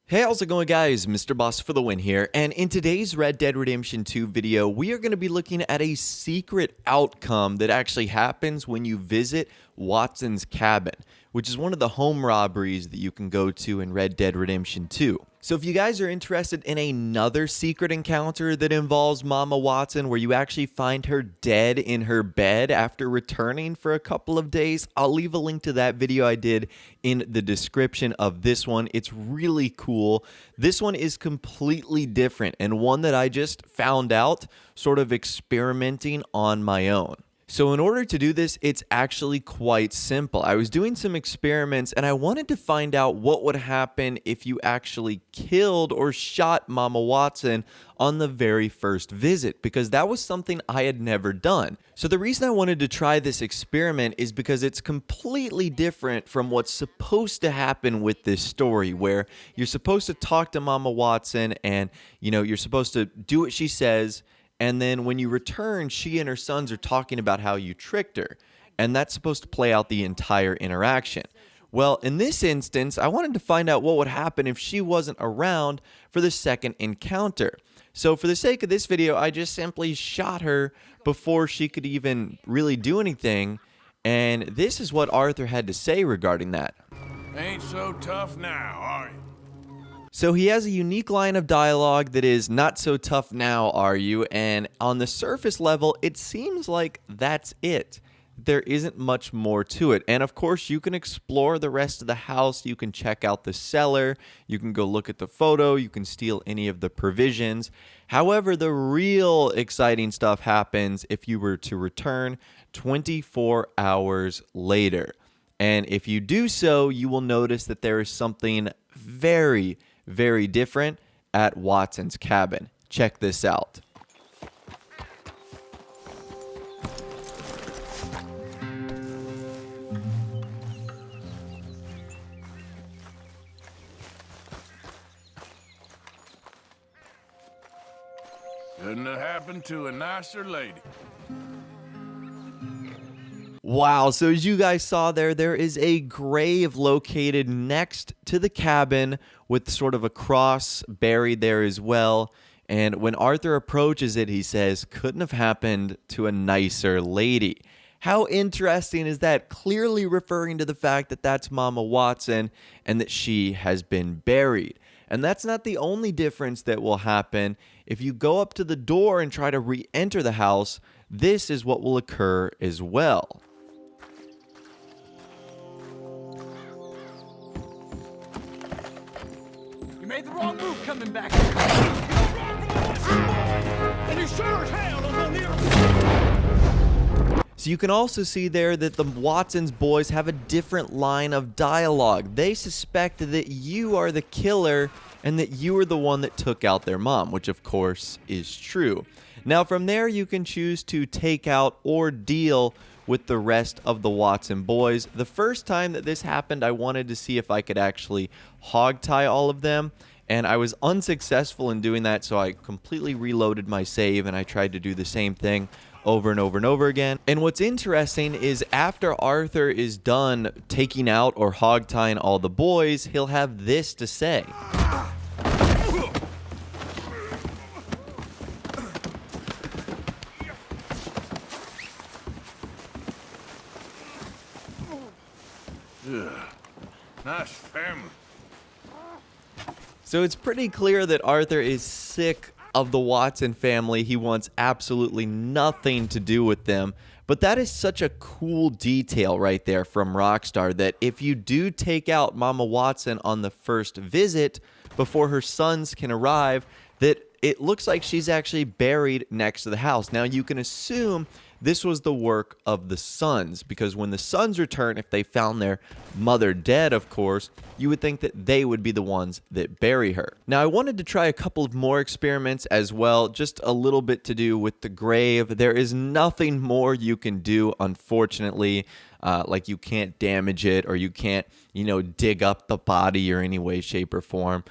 Hey, how's it going, guys? Mr. Boss for the win here, and in today's Red Dead Redemption 2 video, we are going to be looking at a secret outcome that actually happens when you visit Watson's cabin, which is one of the home robberies that you can go to in Red Dead Redemption 2. So if you guys are interested in another secret encounter that involves Mama Watson, where you actually find her dead in her bed after returning for a couple of days, I'll leave a link to that video I did in the description of this one. It's really cool. This one is completely different and one that I just found out sort of experimenting on my own. So in order to do this, it's actually quite simple. I was doing some experiments and I wanted to find out what would happen if you actually killed or shot Mama Watson on the very first visit, because that was something I had never done. So the reason I wanted to try this experiment is because it's completely different from what's supposed to happen with this story, where you're supposed to talk to Mama Watson and, you're supposed to do what she says. And then when you return, she and her sons are talking about how you tricked her. And that's supposed to play out the entire interaction. Well, in this instance, I wanted to find out what would happen if she wasn't around for the second encounter. So for the sake of this video, I just simply shot her before she could even really do anything. And this is what Arthur had to say regarding that. Ain't so tough now, are you? So he has a unique line of dialogue that is "not so tough now, are you?" And on the surface level, it seems like that's it. There isn't much more to it. And of course, you can explore the rest of the house. You can check out the cellar. You can go look at the photo. You can steal any of the provisions. However, the real exciting stuff happens if you were to return 24 hours later. And if you do so, you will notice that there is something very different at Watson's cabin. Check this out. Couldn't have happened to a nicer lady. Wow, so as you guys saw there is a grave located next to the cabin with sort of a cross buried there as well. And when Arthur approaches it, he says, "Couldn't have happened to a nicer lady." How interesting is that? Clearly referring to the fact that that's Mama Watson and that she has been buried. And that's not the only difference that will happen. If you go up to the door and try to re-enter the house, this is what will occur as well. You made the wrong move coming back here. You don't run from the Watson boy, and you sure as hell don't go near him. So you can also see there that the Watson's boys have a different line of dialogue. They suspect that you are the killer and that you are the one that took out their mom, which of course is true. Now from there, you can choose to take out or deal with the rest of the Watson boys. The first time that this happened, I wanted to see if I could actually hogtie all of them, and I was unsuccessful in doing that, so I completely reloaded my save and I tried to do the same thing over and over and over again. And what's interesting is after Arthur is done taking out or hogtying all the boys, he'll have this to say. Nice family. So it's pretty clear that Arthur is sick of the Watson family. He wants absolutely nothing to do with them. But that is such a cool detail right there from Rockstar, that if you do take out Mama Watson on the first visit before her sons can arrive, that it looks like she's actually buried next to the house. Now you can assume this was the work of the sons, because when the sons return, if they found their mother dead, of course, you would think that they would be the ones that bury her. Now, I wanted to try a couple of more experiments as well, just a little bit to do with the grave. There is nothing more you can do, unfortunately. Like you can't damage it, or you can't, dig up the body or any way, shape, or form.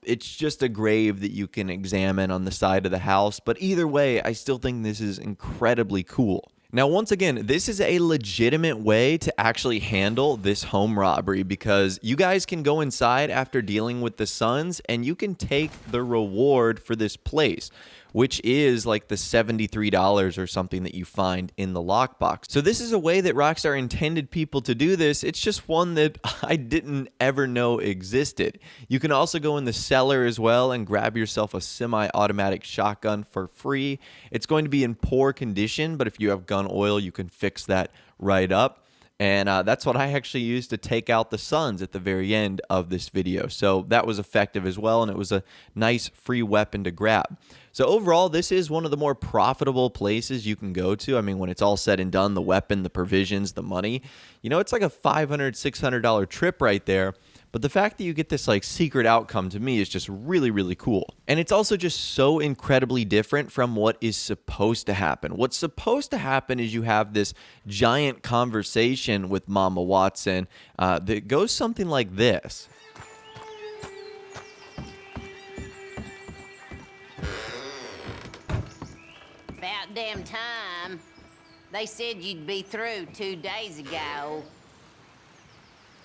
It's just a grave that you can examine on the side of the house. But either way, I still think this is incredibly cool. Now, once again, this is a legitimate way to actually handle this home robbery because you guys can go inside after dealing with the sons and you can take the reward for this place, which is like the $73 or something that you find in the lockbox. So this is a way that Rockstar intended people to do this. It's just one that I didn't ever know existed. You can also go in the cellar as well and grab yourself a semi-automatic shotgun for free. It's going to be in poor condition, but if you have gun oil, you can fix that right up. And that's what I actually used to take out the sons at the very end of this video. So that was effective as well, and it was a nice free weapon to grab. So overall, this is one of the more profitable places you can go to. I mean, when it's all said and done, the weapon, the provisions, the money, you know, it's like a $500, $600 trip right there. But the fact that you get this like secret outcome to me is just really, really cool. And it's also just so incredibly different from what is supposed to happen. What's supposed to happen is you have this giant conversation with Mama Watson that goes something like this. About damn time. They said you'd be through 2 days ago.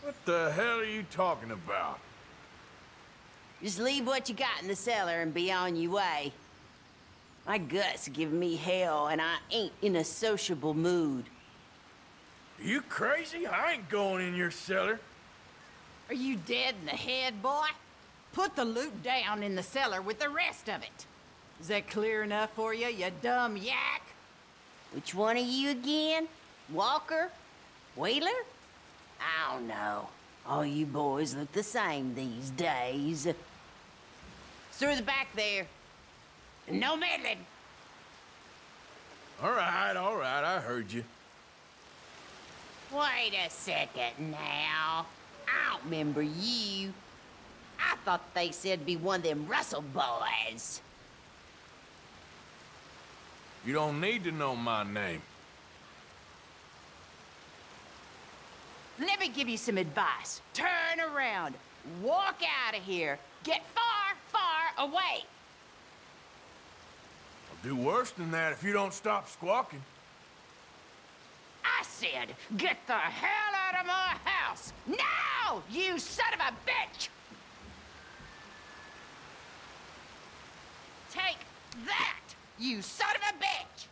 What the hell are you talking about? Just leave what you got in the cellar and be on your way. My guts are giving me hell, and I ain't in a sociable mood. Are you crazy? I ain't going in your cellar. Are you dead in the head, boy? Put the loot down in the cellar with the rest of it. Is that clear enough for you, you dumb yak? Which one are you again? Walker? Wheeler? I don't know. All you boys look the same these days. It's through the back there. No meddling. All right, I heard you. Wait a second now. I don't remember you. I thought they said be one of them Russell boys. You don't need to know my name. Let me give you some advice. Turn around. Walk out of here. Get far, far away. I'll do worse than that if you don't stop squawking. I said, get the hell out of my house. Now, you son of a bitch. Take that, you son of a bitch.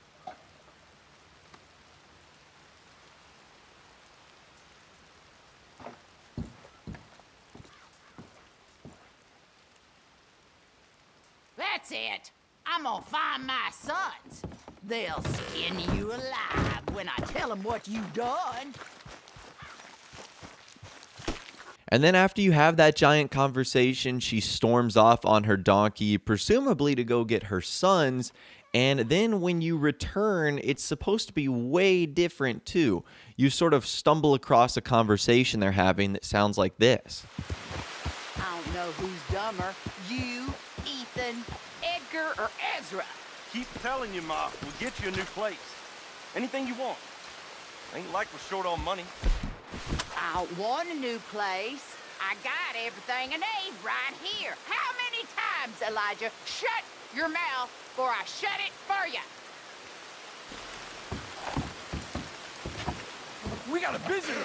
That's it. I'm gonna find my sons. They'll skin you alive when I tell them what you done. And then after you have that giant conversation, she storms off on her donkey, presumably to go get her sons. And then when you return, it's supposed to be way different too. You sort of stumble across a conversation they're having that sounds like this. I don't know who's dumber, you, Ethan, Edgar, or Ezra. Keep telling you, Ma. We'll get you a new place. Anything you want. Ain't like we're short on money. I don't want a new place. I got everything I need right here. How many times, Elijah? Shut your mouth before I shut it for you. We got a visitor.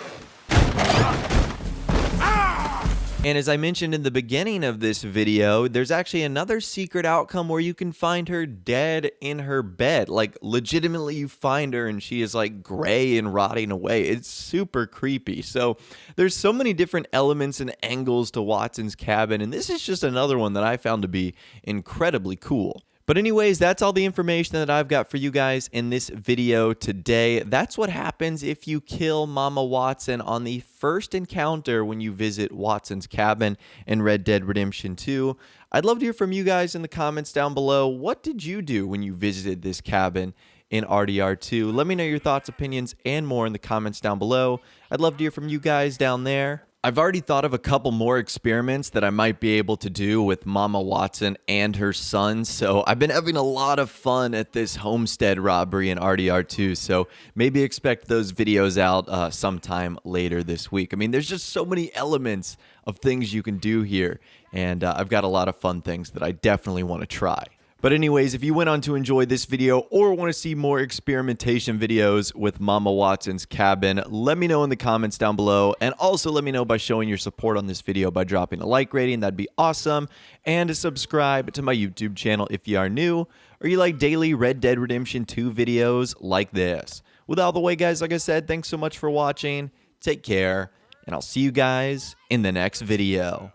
And as I mentioned in the beginning of this video, there's actually another secret outcome where you can find her dead in her bed. Like, legitimately, you find her and she is like gray and rotting away. It's super creepy. So there's so many different elements and angles to Watson's cabin, and this is just another one that I found to be incredibly cool. But anyways, that's all the information that I've got for you guys in this video today. That's what happens if you kill Mama Watson on the first encounter when you visit Watson's cabin in Red Dead Redemption 2. I'd love to hear from you guys in the comments down below. What did you do when you visited this cabin in RDR2? Let me know your thoughts, opinions, and more in the comments down below. I'd love to hear from you guys down there. I've already thought of a couple more experiments that I might be able to do with Mama Watson and her sons, so I've been having a lot of fun at this homestead robbery in RDR2, so maybe expect those videos out sometime later this week. I mean, there's just so many elements of things you can do here, and I've got a lot of fun things that I definitely want to try. But anyways, if you went on to enjoy this video or want to see more experimentation videos with Mama Watson's cabin, let me know in the comments down below. And also let me know by showing your support on this video by dropping a like rating. That'd be awesome. And subscribe to my YouTube channel if you are new or you like daily Red Dead Redemption 2 videos like this. With all the way, guys, like I said, thanks so much for watching. Take care, and I'll see you guys in the next video.